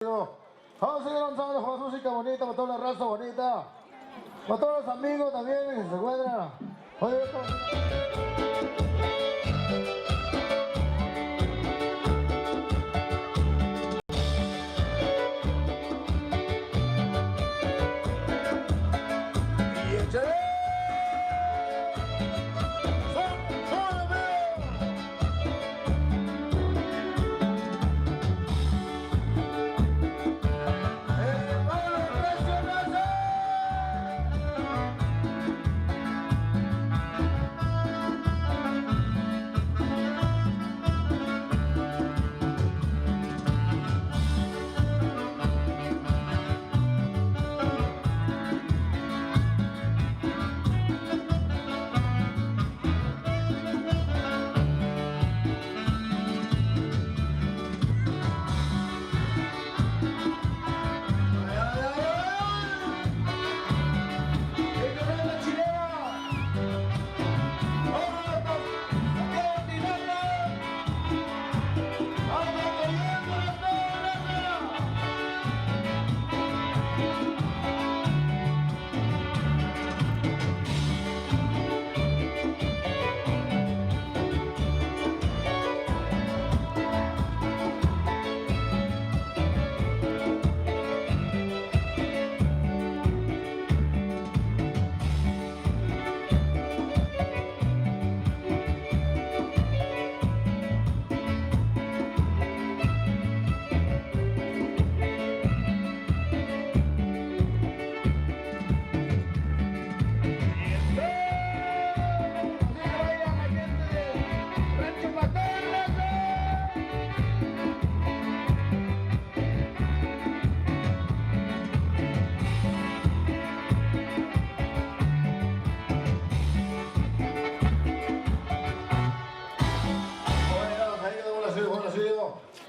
Vamos a seguir lanzando con música bonita, para toda la raza bonita, para todos los amigos también que se encuentran. Oye,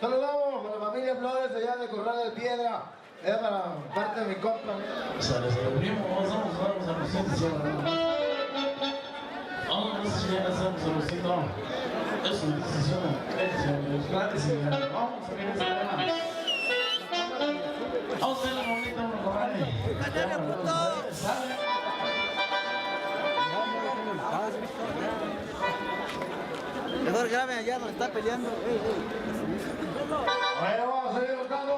saludamos a la familia Flores allá de Corral de Piedra, es para parte de mi compa. O sea, les reunimos, vamos a los sitios. Vamos a los sitios. Es una decisión, es grandes y vamos a ver ese tema. Vamos a ver la bonita, una comadre. Mejor graben allá donde está peleando. Bueno, vamos a seguir buscando.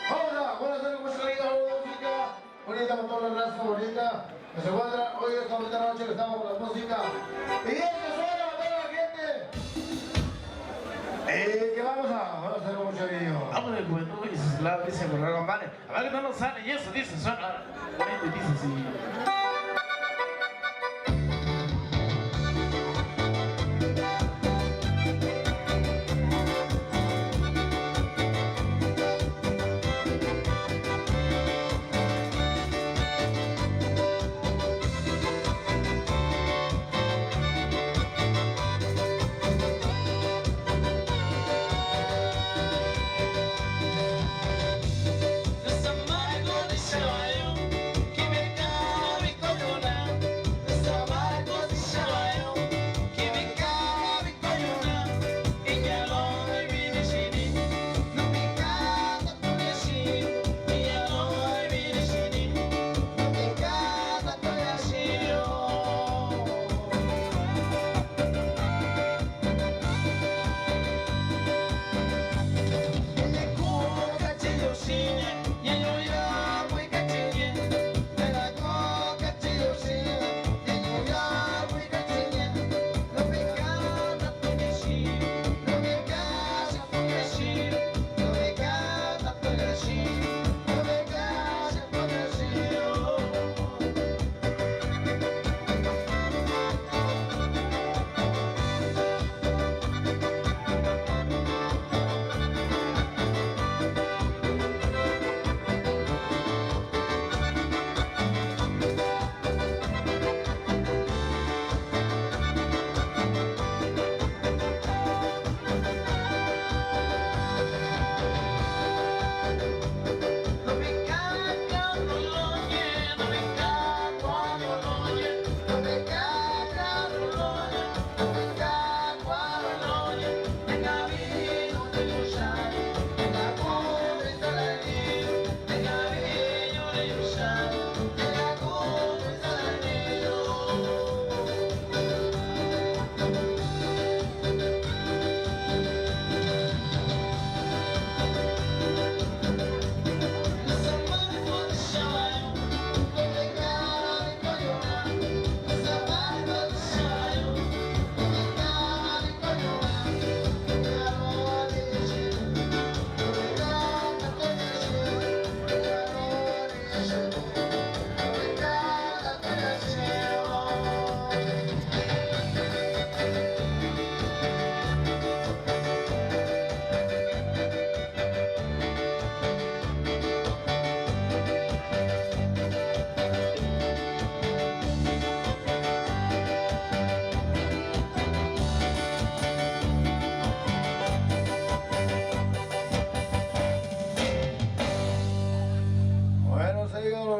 Vamos a hacer música bonita para toda la raza bonita que se encuentra hoy esta bonita noche que estamos con la música. Y eso suena a toda la gente. Que vamos a hacer mucho video. Vamos de juventud y se la dice Borrego, vale. A ver que no nos sale y eso dice, suena bonito y dice así. Essa mágoa deixa eu que me cabe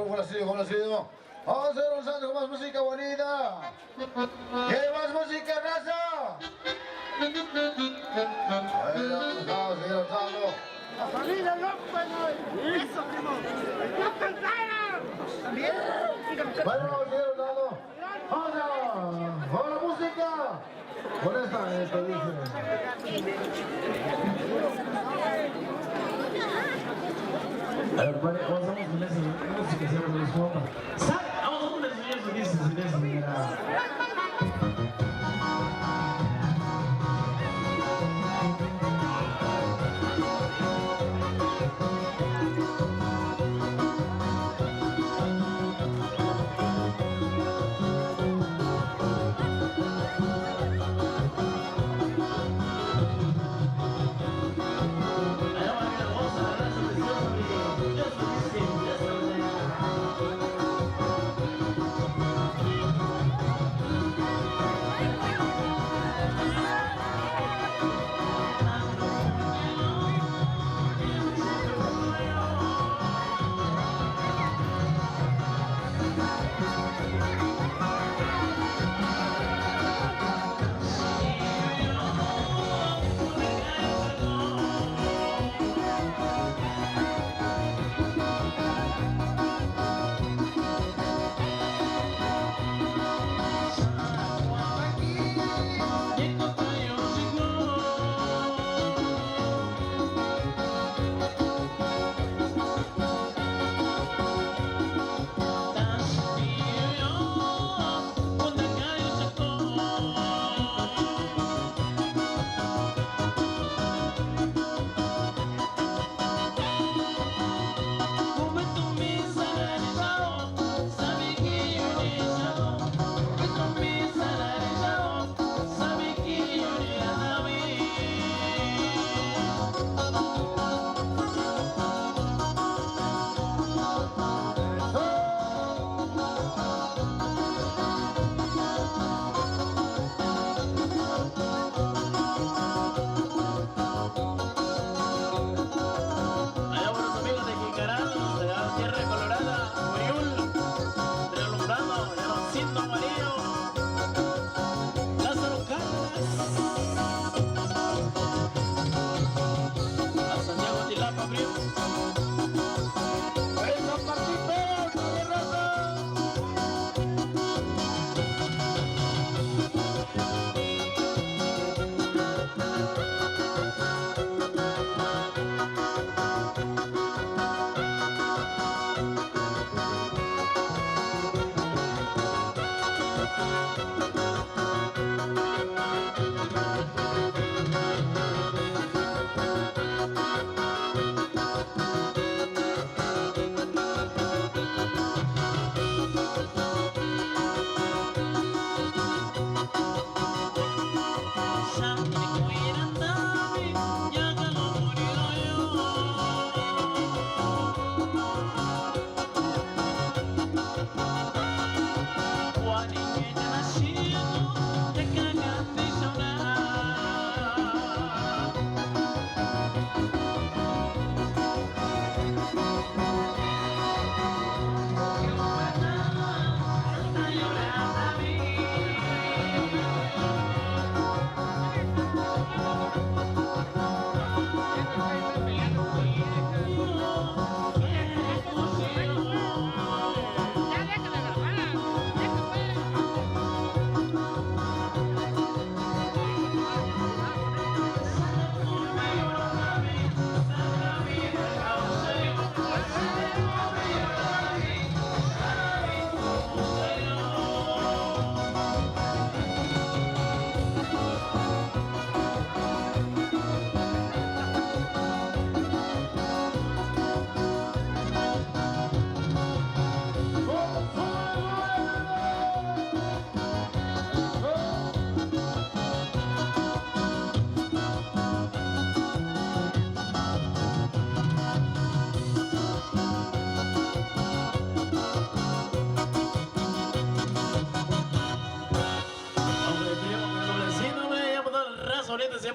conocido. Vamos a hacer un santo con más música bonita. ¿Quiere más música, raza? Vamos a seguir danzando. La familia loca, ¿no? Eso, primo. ¡No cantaron! ¿También? Bueno, vamos a seguir danzando. Vamos a con la música. Con esta dice. A ver, vale, vamos con esa música que se llama Luis Juanma. ¡Sale! Vamos con eso, mira.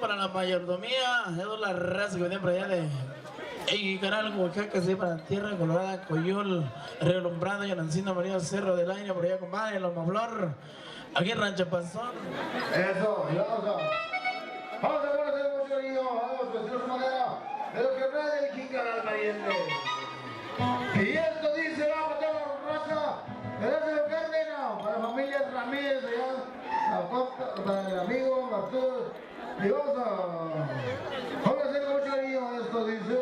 Para la mayordomía, es la raza que viene por allá de Y canal Huacaca, se para Tierra Colorada, Coyol, Río Lumbrado, Yonancina, María Cerro del Aire, por allá, compadre, Loma Flor, aquí en Rancho Panzón. Eso, y vamos a conocer mucho cariño, vamos, vestidos de madera, de lo que trae el Quica al pariente. Y esto dice, vamos a toda la raza, de lo que ordena, para la familia Ramírez, allá, para el amigo, Arturo, y vamos a hacer mucho cariño, esto dice.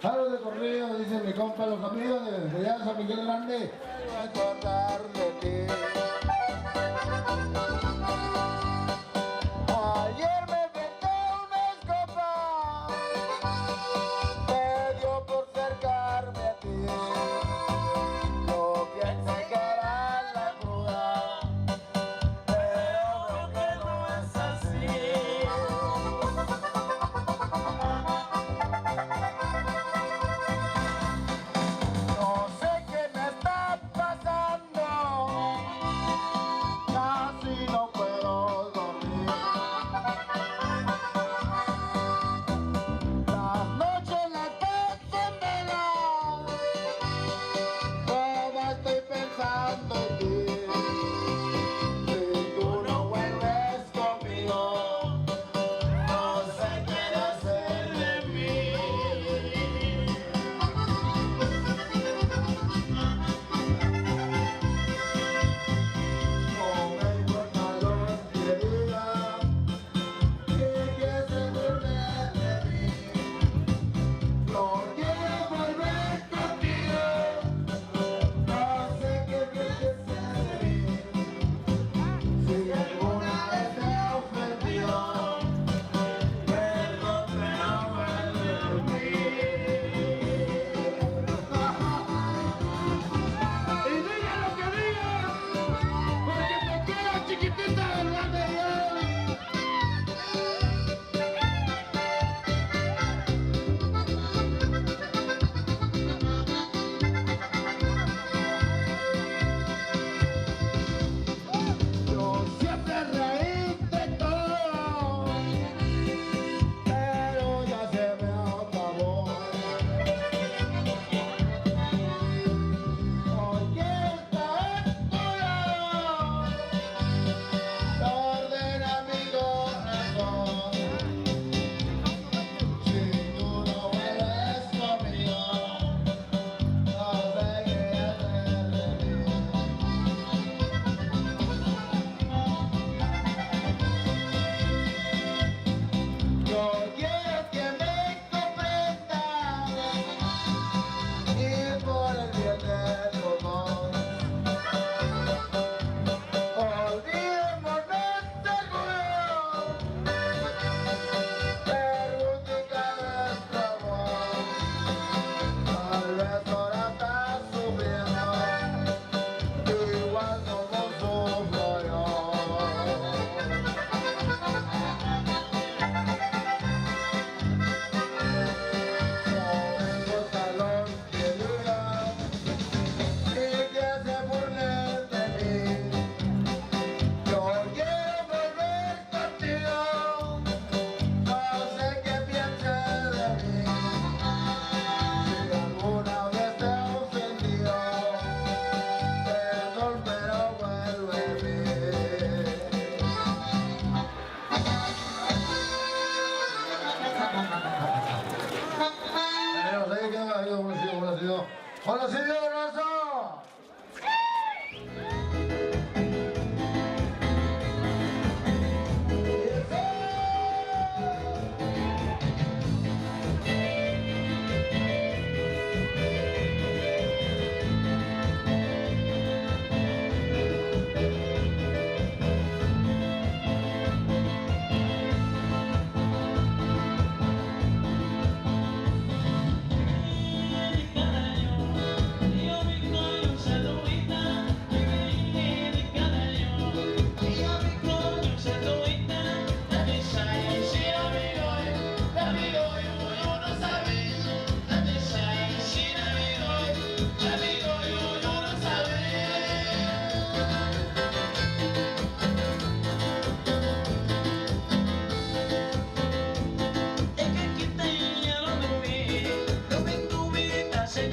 Algo de corrido, dice mi compa, los amigos de allá San Miguel Grande. Recordar de ti. Ayer me senté unas copas, me dio por acercarme a ti. No piense que era la cruda, pero que no es así. No sé qué me está pasando.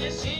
Chiquilo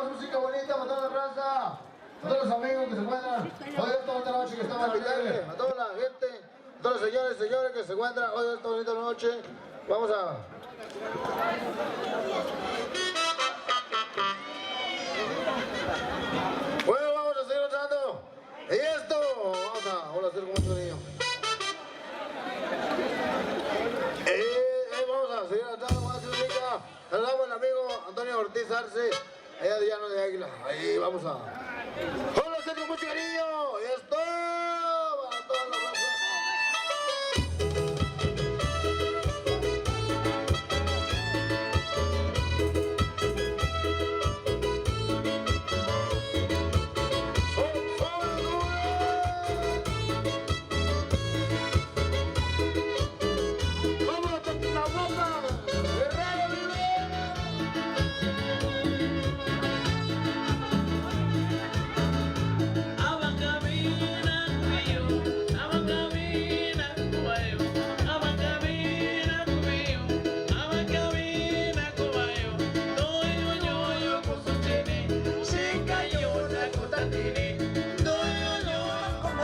más música bonita para toda la raza, a todos los amigos que se encuentran hoy esta bonita noche que estamos aquí, a toda la gente, a todos los señores y señores que se encuentran hoy esta bonita noche. Vamos a... Bueno, vamos a seguir cantando. Y esto, vamos a hacer como otro niño. Vamos a seguir cantando más música. Saludamos al amigo Antonio Ortiz Arce, allá de Llano de Águila. Ahí vamos a hacer con mucho cariño. Y esto, para toda la